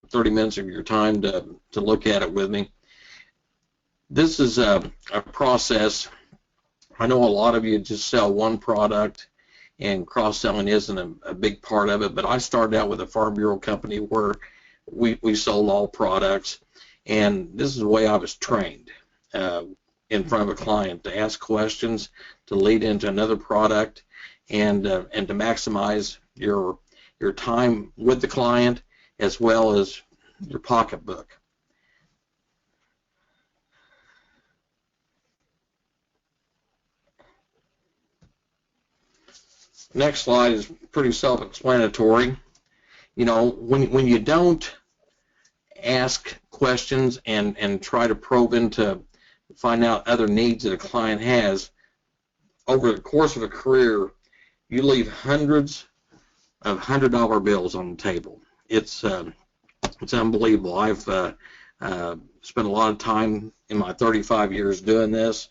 30 minutes of your time to look at it with me. This is a process. I know a lot of you just sell one product, and cross-selling isn't a big part of it, but I started out with a Farm Bureau company where we sold all products, and this is the way I was trained in front of a client, to ask questions, to lead into another product, and to maximize your time with the client as well as your pocketbook. Next slide is pretty self-explanatory. You know, when you don't ask questions and try to probe into find out other needs that a client has, over the course of a career, you leave hundreds of $100 bills on the table. It's unbelievable. I've spent a lot of time in my 35 years doing this,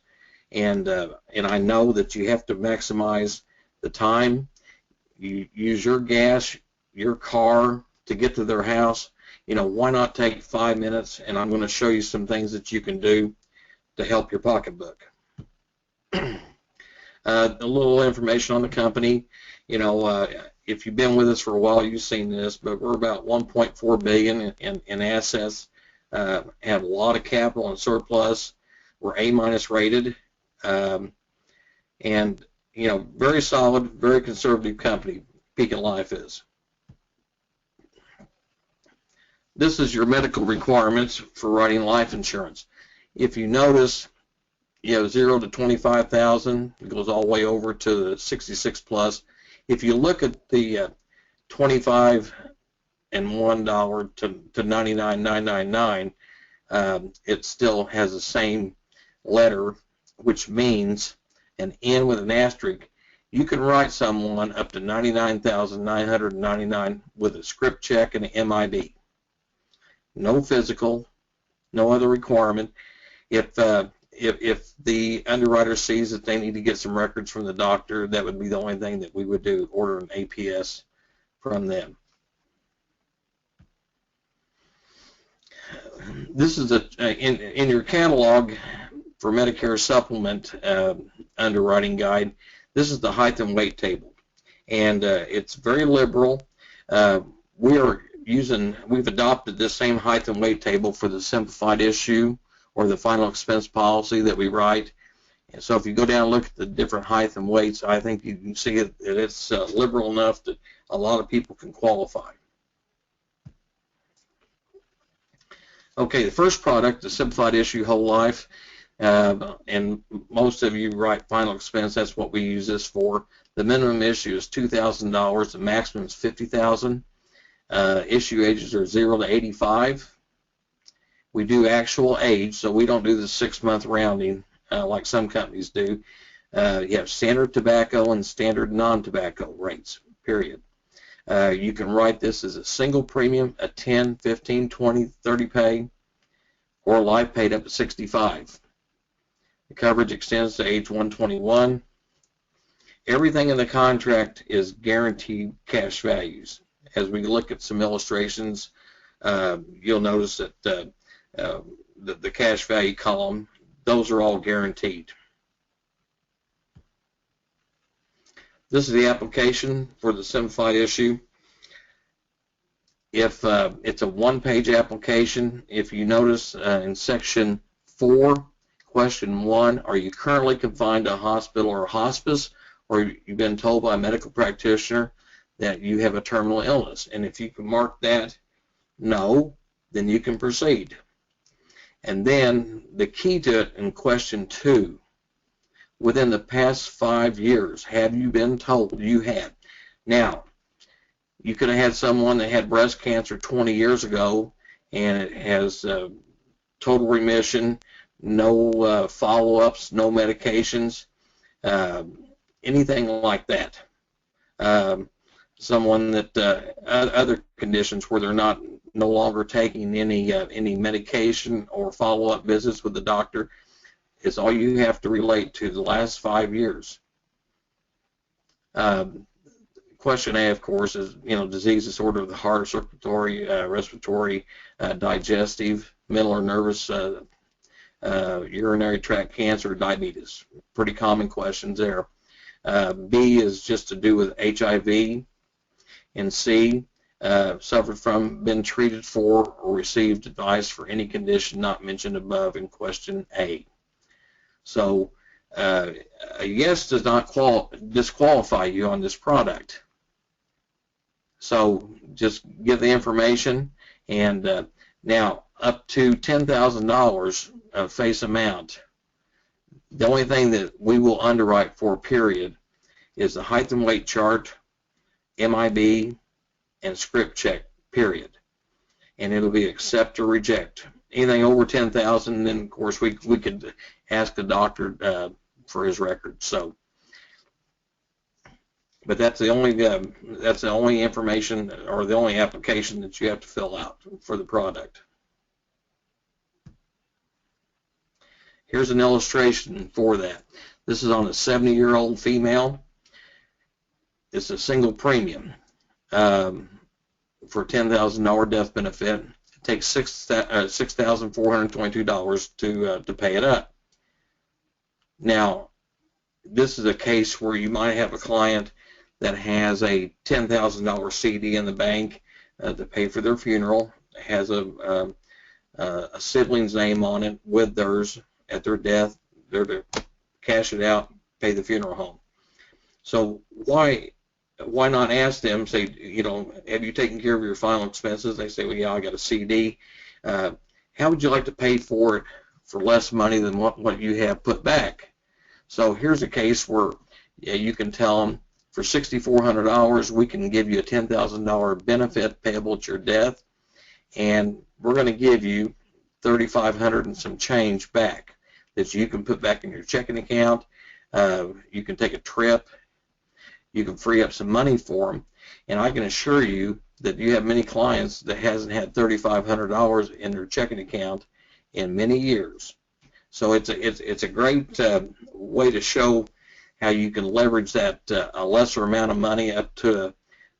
and I know that you have to maximize the time. You use your gas, your car to get to their house. You know, why not take 5 minutes, and I'm going to show you some things that you can do to help your pocketbook. A little information on the company. You know, if you've been with us for a while, you've seen this, but we're about $1.4 billion in assets. Have a lot of capital and surplus. We're A- rated, and you know, very solid, very conservative company. Pekin Life is. This is your medical requirements for writing life insurance. If you notice, you know, 0 to 25,000, it goes all the way over to the 66 plus. If you look at the $25 and $1 to $99,999, it still has the same letter, which means an N with an asterisk. You can write someone up to $99,999 with a script check and an MID. No physical, no other requirement. If the underwriter sees that they need to get some records from the doctor, that would be the only thing that we would do, order an APS from them. This is in your catalog for Medicare supplement underwriting guide. This is the height and weight table, and it's very liberal. We've adopted this same height and weight table for the simplified issue or the final expense policy that we write. And so if you go down and look at the different height and weights, I think you can see that it's liberal enough that a lot of people can qualify. Okay, the first product, the simplified issue whole life, and most of you write final expense. That's what we use this for. The minimum issue is $2,000. The maximum is $50,000. Issue ages are 0 to 85. We do actual age, so we don't do the 6-month rounding like some companies do. You have standard tobacco and standard non-tobacco rates, period. You can write this as a single premium, a 10, 15, 20, 30 pay, or life paid up to 65. The coverage extends to age 121. Everything in the contract is guaranteed cash values. As we look at some illustrations, you'll notice that the cash value column, those are all guaranteed. This is the application for the simplified issue. If it's a one-page application, if you notice in section 4, question 1, are you currently confined to a hospital or hospice, or you've been told by a medical practitioner that you have a terminal illness? And if you can mark that no, then you can proceed. And then the key to it in question 2, within the past 5 years, have you been told you had? Now, you could have had someone that had breast cancer 20 years ago and it has total remission, no follow-ups, no medications, anything like that. Someone that other conditions where they're no longer taking any medication or follow-up visits with the doctor, is all you have to relate to the last 5 years. question A, of course, is, disease, disorder of the heart, circulatory, respiratory, digestive, mental or nervous, urinary tract cancer, diabetes. Pretty common questions there. B is just to do with HIV. And C, suffered from, been treated for, or received advice for any condition not mentioned above in question A. So a yes does not disqualify you on this product. So just give the information, and now up to $10,000 of face amount. The only thing that we will underwrite for, period, is the height and weight chart, MIB, and script check, period. And it'll be accept or reject. Anything over 10,000, then of course we could ask the doctor for his record. So, but that's the only information or the only application that you have to fill out for the product. Here's an illustration for that. This is on a 70-year-old female. It's a single premium for $10,000 death benefit. It takes $6,422 to pay it up. Now, this is a case where you might have a client that has a $10,000 CD in the bank to pay for their funeral, has a sibling's name on it with theirs at their death. They're to cash it out, pay the funeral home. So why not ask them, say, have you taken care of your final expenses? They say, well, yeah, I got a CD. How would you like to pay for it for less money than what you have put back? So here's a case where you can tell them, for $6,400, we can give you a $10,000 benefit payable at your death, and we're going to give you $3,500 and some change back that you can put back in your checking account. You can take a trip. You can free up some money for them, and I can assure you that you have many clients that hasn't had $3,500 in their checking account in many years. So it's a great way to show how you can leverage that a lesser amount of money up to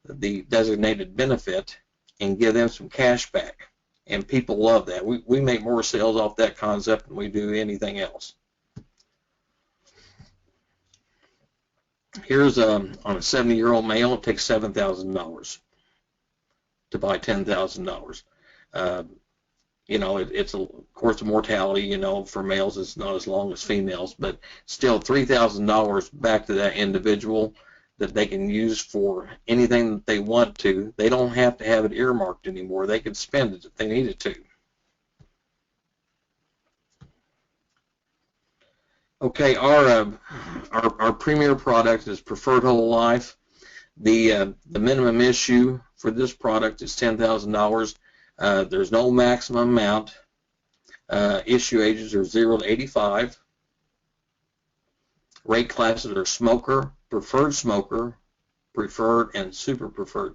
the designated benefit and give them some cash back. And people love that. We make more sales off that concept than we do anything else. Here's on a 70-year-old male, it takes $7,000 to buy $10,000. It's of course a mortality, for males it's not as long as females, but still $3,000 back to that individual that they can use for anything that they want to. They don't have to have it earmarked anymore. They can spend it if they needed to. Okay, our premier product is Preferred Whole Life. The minimum issue for this product is $10,000. There's no maximum amount. Issue ages are 0 to 85. Rate classes are smoker, preferred, and super preferred.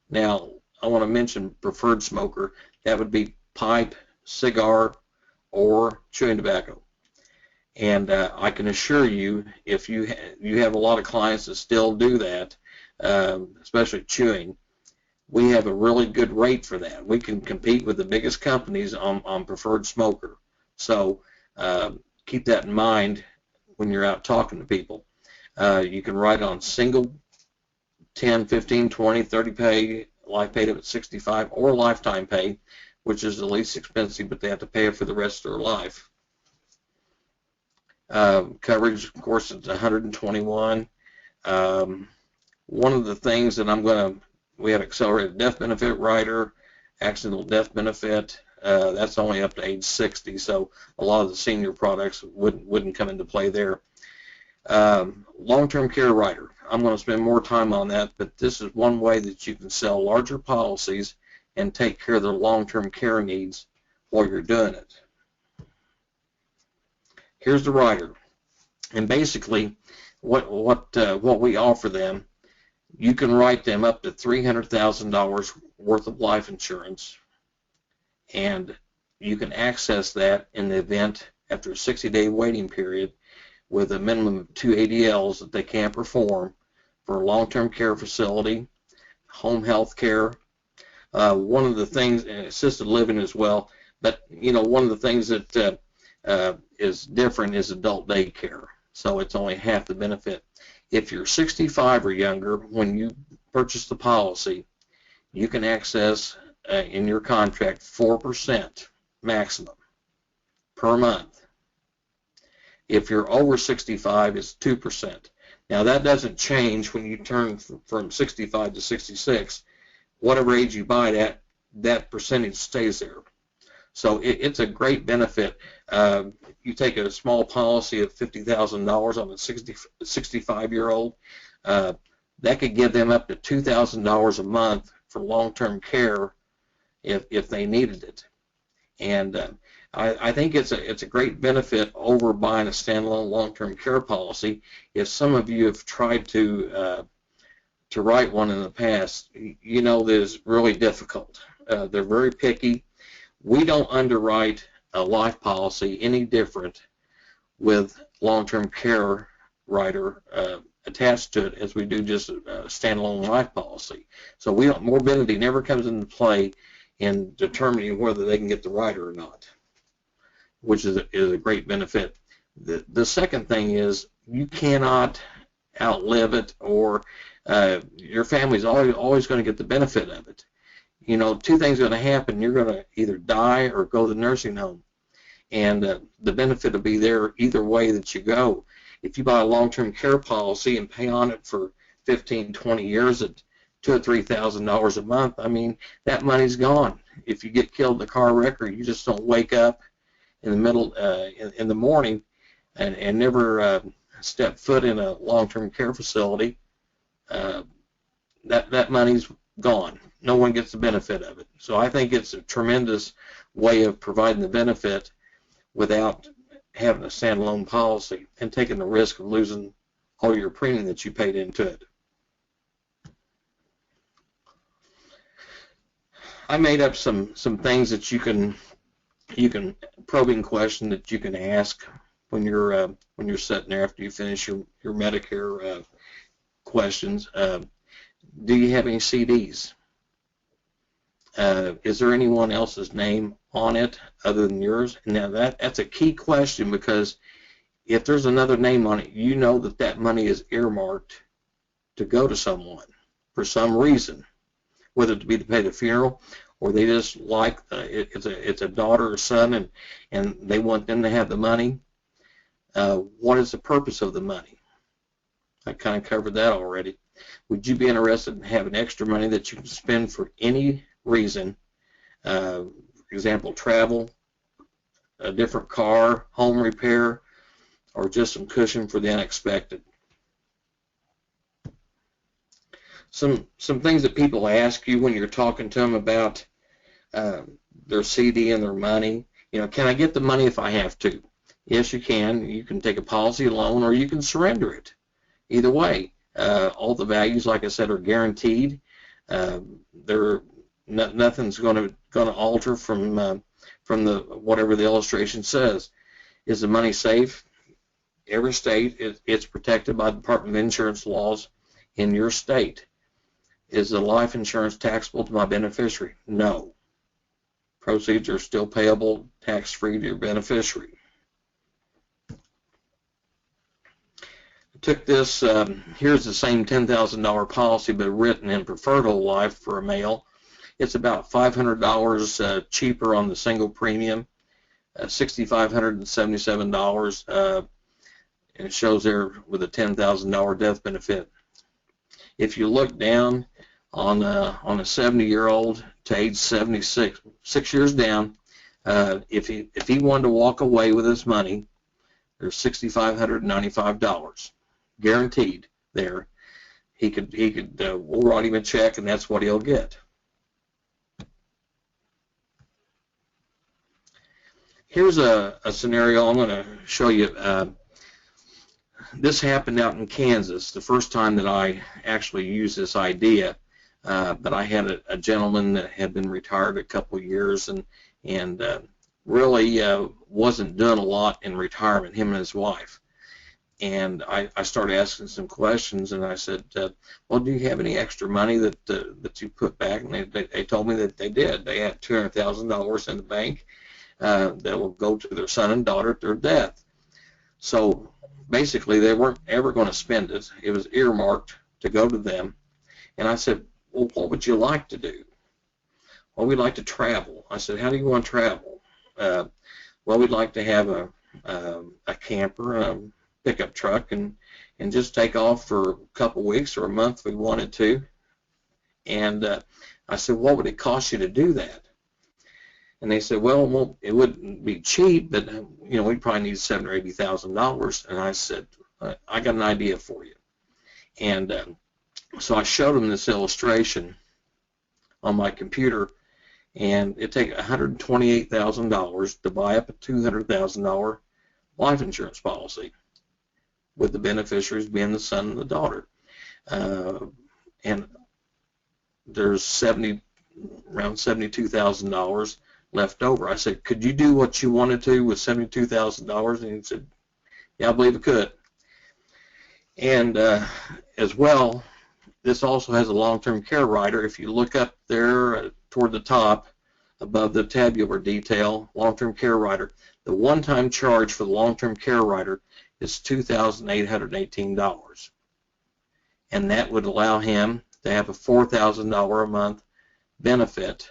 Now, I want to mention preferred smoker. That would be pipe, cigar, or chewing tobacco. And I can assure you, if you have a lot of clients that still do that, especially chewing, we have a really good rate for that. We can compete with the biggest companies on preferred smoker. So keep that in mind when you're out talking to people. You can write on single, 10, 15, 20, 30 pay, life paid up at 65, or lifetime pay, which is the least expensive, but they have to pay it for the rest of their life. Coverage, of course, is 121. One of the things that we have accelerated death benefit rider, accidental death benefit. That's only up to age 60, so a lot of the senior products wouldn't come into play there. Long-term care rider. I'm going to spend more time on that, but this is one way that you can sell larger policies and take care of their long-term care needs while you're doing it. Here's the rider, and basically, what we offer them. You can write them up to $300,000 worth of life insurance, and you can access that in the event after a 60-day waiting period with a minimum of 2 ADLs that they can't perform for a long-term care facility, home health care. One of the things, and assisted living as well, but one of the things that is different is adult daycare. So it's only half the benefit. If you're 65 or younger, when you purchase the policy, you can access in your contract 4% maximum per month. If you're over 65, it's 2%. Now that doesn't change when you turn from 65 to 66. Whatever age you buy it at, that percentage stays there. So it's a great benefit. You take a small policy of $50,000 on a 65-year-old, that could give them up to $2,000 a month for long-term care if they needed it. And I think it's a great benefit over buying a standalone long-term care policy. If some of you have tried to write one in the past, you know that it's really difficult. They're very picky. We don't underwrite a life policy any different with long-term care rider attached to it as we do just a standalone life policy. So morbidity never comes into play in determining whether they can get the rider or not, which is a great benefit. The second thing is you cannot outlive it, or your family's always going to get the benefit of it. Two things are going to happen. You're going to either die or go to the nursing home, and the benefit will be there either way that you go. If you buy a long-term care policy and pay on it for 15, 20 years at $2,000 or $3,000 a month, I mean, that money's gone. If you get killed in a car wreck, or you just don't wake up in the middle in the morning and never step foot in a long-term care facility, that money's gone. No one gets the benefit of it. So I think it's a tremendous way of providing the benefit without having a standalone policy and taking the risk of losing all your premium that you paid into it. I made up some things that you can probing question that you can ask when you're sitting there after you finish your Medicare questions. Do you have any CDs? Is there anyone else's name on it other than yours? Now that's a key question, because if there's another name on it, you know that money is earmarked to go to someone for some reason, whether it be to pay the funeral, or they just like it's a daughter or son and they want them to have the money. What is the purpose of the money? I kind of covered that already. Would you be interested in having extra money that you can spend for any reason? For example, travel, a different car, home repair, or just some cushion for the unexpected. Some things that people ask you when you're talking to them about their CD and their money. Can I get the money if I have to? Yes, you can. You can take a policy loan, or you can surrender it. Either way, all the values, like I said, are guaranteed. Nothing's going to alter from the whatever the illustration says. Is the money safe? Every state, it's protected by the Department of Insurance laws in your state. Is the life insurance taxable to my beneficiary? No. Proceeds are still payable tax-free to your beneficiary. I took this, here's the same $10,000 policy, but written in preferred whole life for a male. It's about $500 cheaper on the single premium, $6,577, and it shows there with a $10,000 death benefit. If you look down on a 70-year-old to age 76, 6 years down, if he wanted to walk away with his money, there's $6,595 guaranteed there. We'll write him a check, and that's what he'll get. Here's a scenario I'm going to show you. This happened out in Kansas, the first time that I actually used this idea. But I had a gentleman that had been retired a couple of years and really wasn't doing a lot in retirement, him and his wife. And I started asking some questions, and I said, well, do you have any extra money that you put back? And they told me that they did. They had $200,000 in the bank that will go to their son and daughter at their death. So basically, they weren't ever going to spend it. It was earmarked to go to them. And I said, well, what would you like to do? Well, we'd like to travel. I said, how do you want to travel? Well, we'd like to have a camper, a pickup truck, and just take off for a couple weeks or a month if we wanted to. And I said, what would it cost you to do that? And they said, well, it wouldn't be cheap, but we'd probably need $7,000 or $80,000. And I said, I got an idea for you. And so I showed them this illustration on my computer, and it takes $128,000 to buy up a $200,000 life insurance policy, with the beneficiaries being the son and the daughter. And there's around $72,000 left over. I said, could you do what you wanted to with $72,000? And he said, yeah, I believe it could. And as well, this also has a long-term care rider. If you look up there toward the top, above the tabular detail, long-term care rider, the one-time charge for the long-term care rider is $2,818. And that would allow him to have a $4,000 a month benefit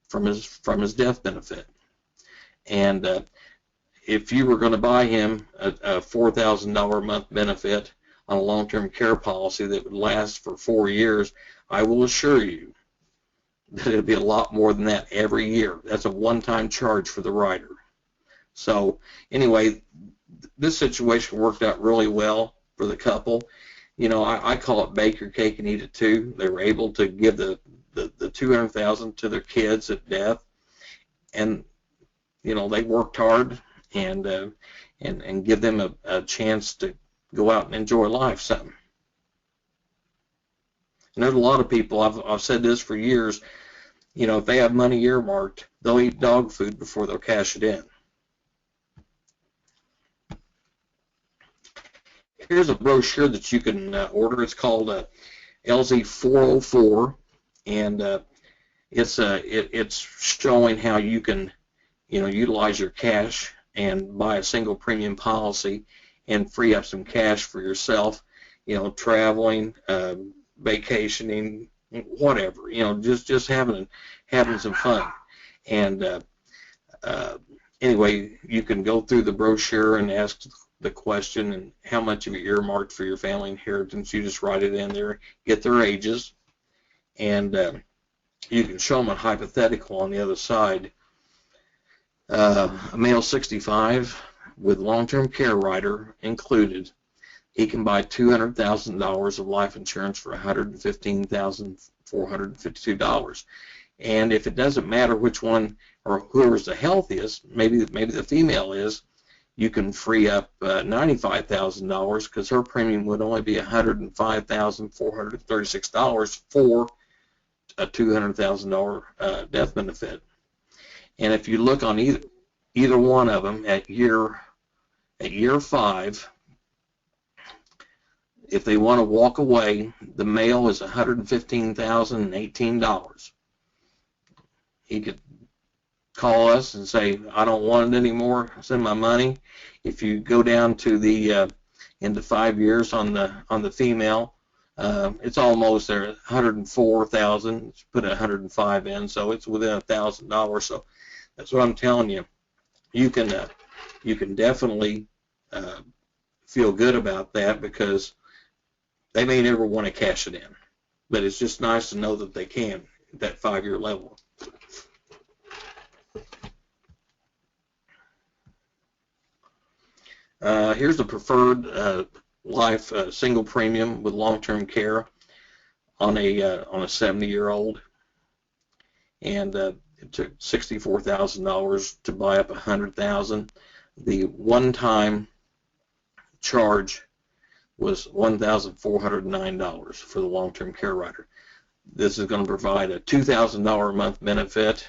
from his death benefit. And if you were going to buy him a $4,000 a month benefit on a long-term care policy that would last for 4 years, I will assure you that it'll be a lot more than that every year. That's a one-time charge for the rider. So anyway, this situation worked out really well for the couple. I call it bake your cake and eat it too. They were able to give the $200,000 to their kids at death, and they worked hard and give them a chance to go out and enjoy life some. And there's a lot of people, I've said this for years, if they have money earmarked, they'll eat dog food before they'll cash it in. Here's a brochure that you can order. It's called LZ 404, and it's showing how you can utilize your cash and buy a single premium policy and free up some cash for yourself, traveling, vacationing, whatever, just having some fun. And anyway, you can go through the brochure and ask the question and how much of it earmarked for your family inheritance. You just write it in there, get their ages, and you can show them a hypothetical on the other side. A male 65 with long-term care rider included, he can buy $200,000 of life insurance for $115,452. And if it doesn't matter which one or whoever's the healthiest, maybe the female is, you can free up $95,000 because her premium would only be $105,436 for a $200,000 death benefit. And if you look on either one of them at year 5, if they want to walk away, the male is $115,018. He could call us and say, I don't want it anymore, send my money. If you go down to the into 5 years on the female, it's almost there, $104,000. Put 105 in, so it's within $1,000. So that's what I'm telling you. You can definitely feel good about that because they may never want to cash it in, but it's just nice to know that they can at that 5-year level. Here's the preferred life single premium with long-term care on a 70-year-old, and it took $64,000 to buy up $100,000. The one-time charge was $1,409 for the long-term care rider. This is going to provide a $2,000 a month benefit,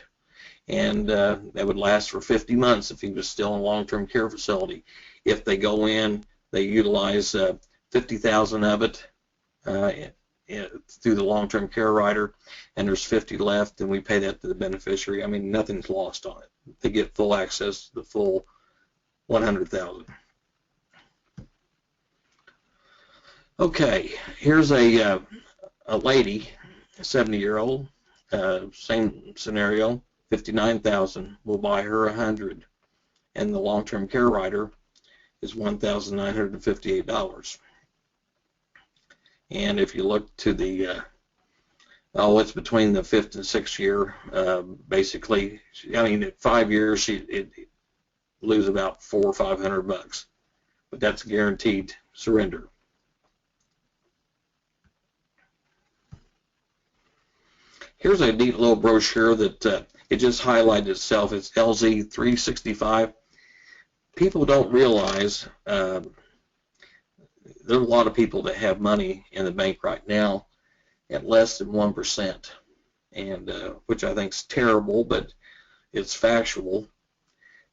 and that would last for 50 months if he was still in a long-term care facility. If they go in, they utilize 50,000 of it through the long-term care rider, and there's 50 left, and we pay that to the beneficiary. I mean, nothing's lost on it. They get full access to the full 100,000. Okay, here's a lady, a 70-year-old, same scenario, 59,000. We'll buy her 100, and the long-term care rider is $1,958. And if you look to the it's between the 5th and 6th year, basically. I mean, at 5 years, it lose about $400 or $500, but that's guaranteed surrender. Here's a neat little brochure that it just highlighted itself. It's LZ 365. People don't realize there are a lot of people that have money in the bank right now at less than 1%, and which I think is terrible, but it's factual.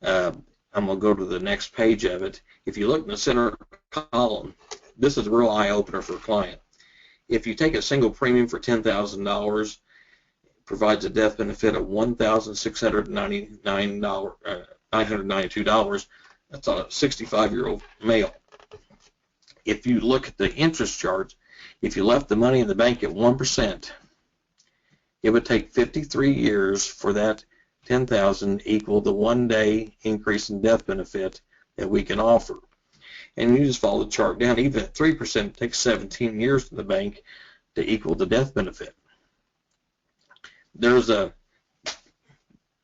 I'm going to go to the next page of it. If you look in the center column, this is a real eye-opener for a client. If you take a single premium for $10,000, provides a death benefit of $1,692. That's a 65-year-old male. If you look at the interest charge, if you left the money in the bank at 1%, it would take 53 years for that $10,000 equal the 1-day increase in death benefit that we can offer. And you just follow the chart down. Even at 3%, it takes 17 years in the bank to equal the death benefit. There's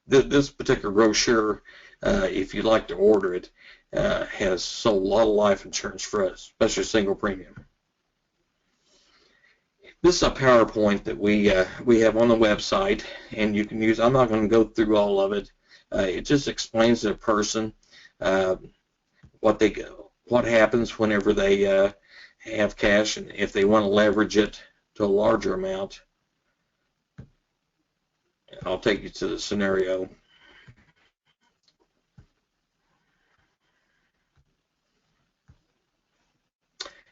this particular brochure, if you'd like to order it, has sold a lot of life insurance for us, especially single premium. This is a PowerPoint that we have on the website, and you can use. I'm not going to go through all of it. It just explains to a person what happens whenever they have cash, and if they want to leverage it to a larger amount. I'll take you to the scenario.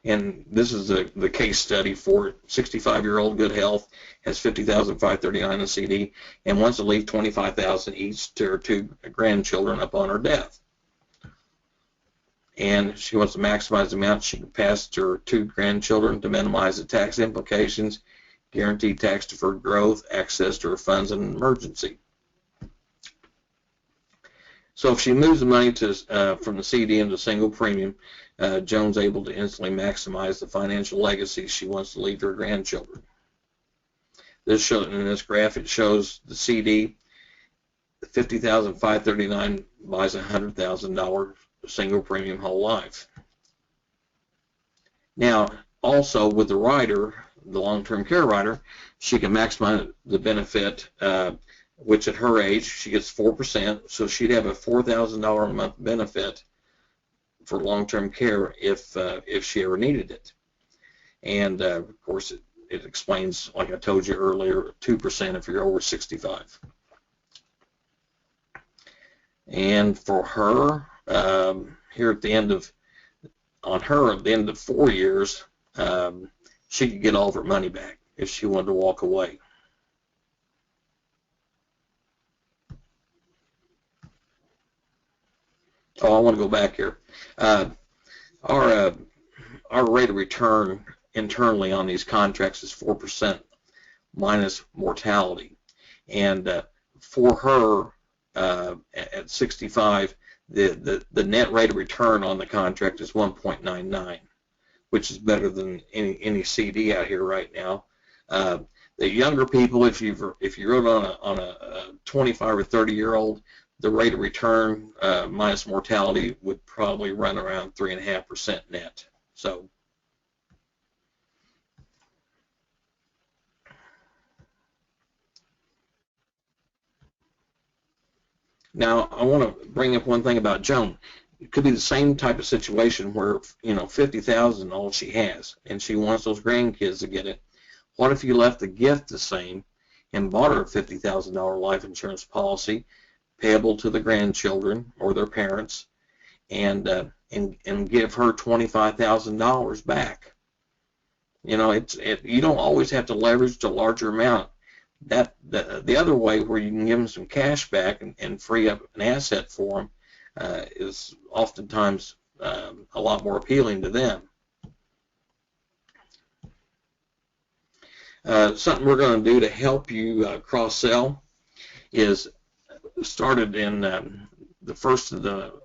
And this is the case study for 65-year-old, good health, has $50,539 in CD, and wants to leave $25,000 each to her 2 grandchildren upon her death. And she wants to maximize the amount she can pass to her 2 grandchildren to minimize the tax implications, guaranteed tax-deferred growth, access to her funds in an emergency. So if she moves the money from the CD into single premium, Joan's able to instantly maximize the financial legacy she wants to leave to her grandchildren. In this graph, it shows the CD, $50,539 buys $100,000 single premium whole life. Now, also with the rider, the long-term care rider, she can maximize the benefit, which at her age she gets 4%, so she'd have a $4,000 a month benefit for long-term care if she ever needed it. And of course, it explains, like I told you earlier, 2% if you're over 65. And for her, here at the end of 4 years, she could get all of her money back if she wanted to walk away. Oh, I want to go back here. Our rate of return internally on these contracts is 4% minus mortality, and for her at 65, the net rate of return on the contract is 1.99, which is better than any CD out here right now. The younger people, if you wrote on a 25 or 30-year-old, the rate of return minus mortality would probably run around 3.5% net. So now I want to bring up one thing about Joan. It could be the same type of situation where, you know, $50,000 all she has, and she wants those grandkids to get it. What if you left the gift the same and bought her a $50,000 life insurance policy payable to the grandchildren or their parents, and give her $25,000 back. You know, you don't always have to leverage the larger amount. The other way, where you can give them some cash back and free up an asset for them, is oftentimes a lot more appealing to them. Something we're going to do to help you cross-sell is started in the 1st of the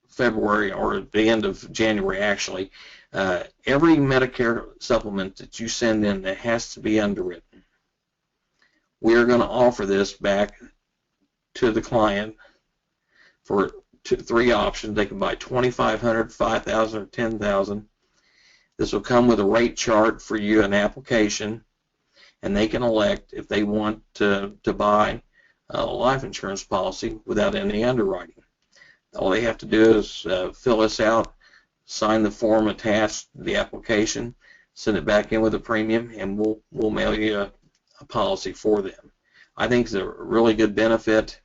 February, or the end of January actually. Every Medicare supplement that you send in that has to be underwritten, we are going to offer this back to the client for 3 options. They can buy $2,500, $5,000, or $10,000. This will come with a rate chart for you, an application, and they can elect if they want to buy a life insurance policy without any underwriting. All they have to do is fill this out, sign the form attached to the application, send it back in with a premium, and we'll mail you a policy for them. I think it's a really good benefit.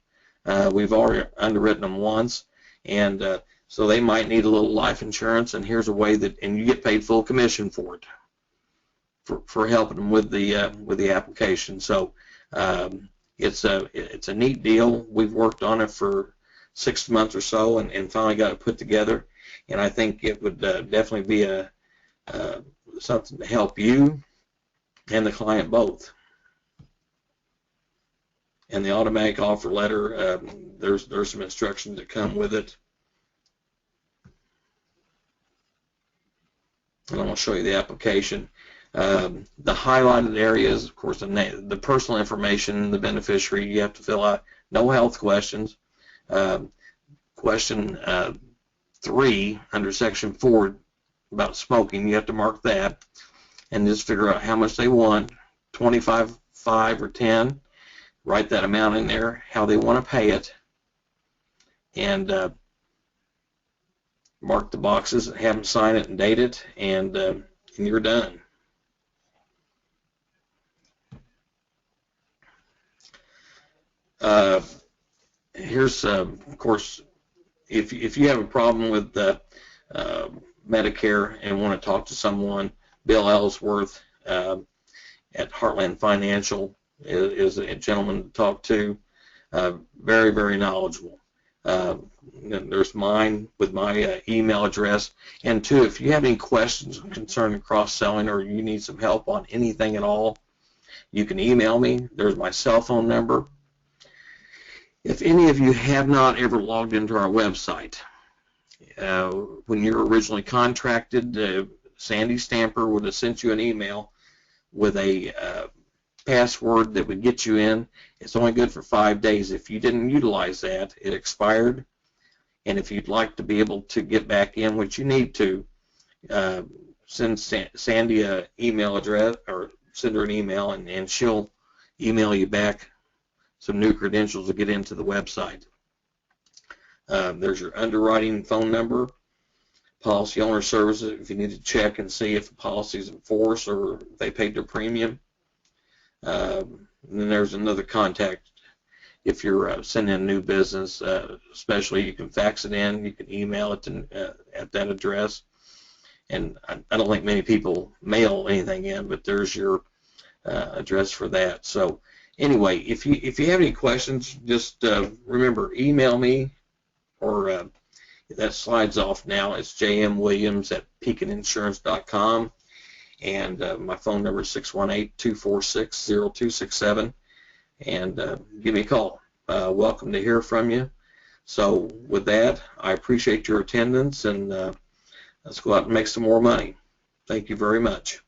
We've already underwritten them once, and so they might need a little life insurance, and here's a way that, and you get paid full commission for it, for helping them with the application. So it's a neat deal. We've worked on it for 6 months or so, and finally got it put together. And I think it would definitely be something to help you and the client both. And the automatic offer letter, there's some instructions that come with it. And I'm going to show you the application. The highlighted areas, of course, the personal information, the beneficiary, you have to fill out. No health questions. Question 3 under section 4 about smoking, you have to mark that and just figure out how much they want, 25, 5, or 10. Write that amount in there, how they want to pay it, and mark the boxes, have them sign it and date it, and you're done. Here's, of course, if you have a problem with Medicare and want to talk to someone, Bill Ellsworth at Heartland Financial is a gentleman to talk to. Very, very knowledgeable. There's mine with my email address. And two, if you have any questions concerning cross-selling, or you need some help on anything at all, you can email me. There's my cell phone number. If any of you have not ever logged into our website, when you were originally contracted, Sandy Stamper would have sent you an email with a password that would get you in. It's only good for 5 days. If you didn't utilize that, it expired. And if you'd like to be able to get back in, which you need to, send Sandy an email address, or send her an email, and she'll email you back some new credentials to get into the website. There's your underwriting phone number, policy owner services if you need to check and see if the policy is in force or if they paid their premium. And then there's another contact if you're sending in new business, especially you can fax it in, you can email it at that address. And I don't think many people mail anything in, but there's your address for that. So anyway, if you have any questions, just remember, email me, or that slides off now. It's jmwilliams@pekininsurance.com, and my phone number is 618-246-0267, and give me a call. Welcome to hear from you. So with that, I appreciate your attendance, and let's go out and make some more money. Thank you very much.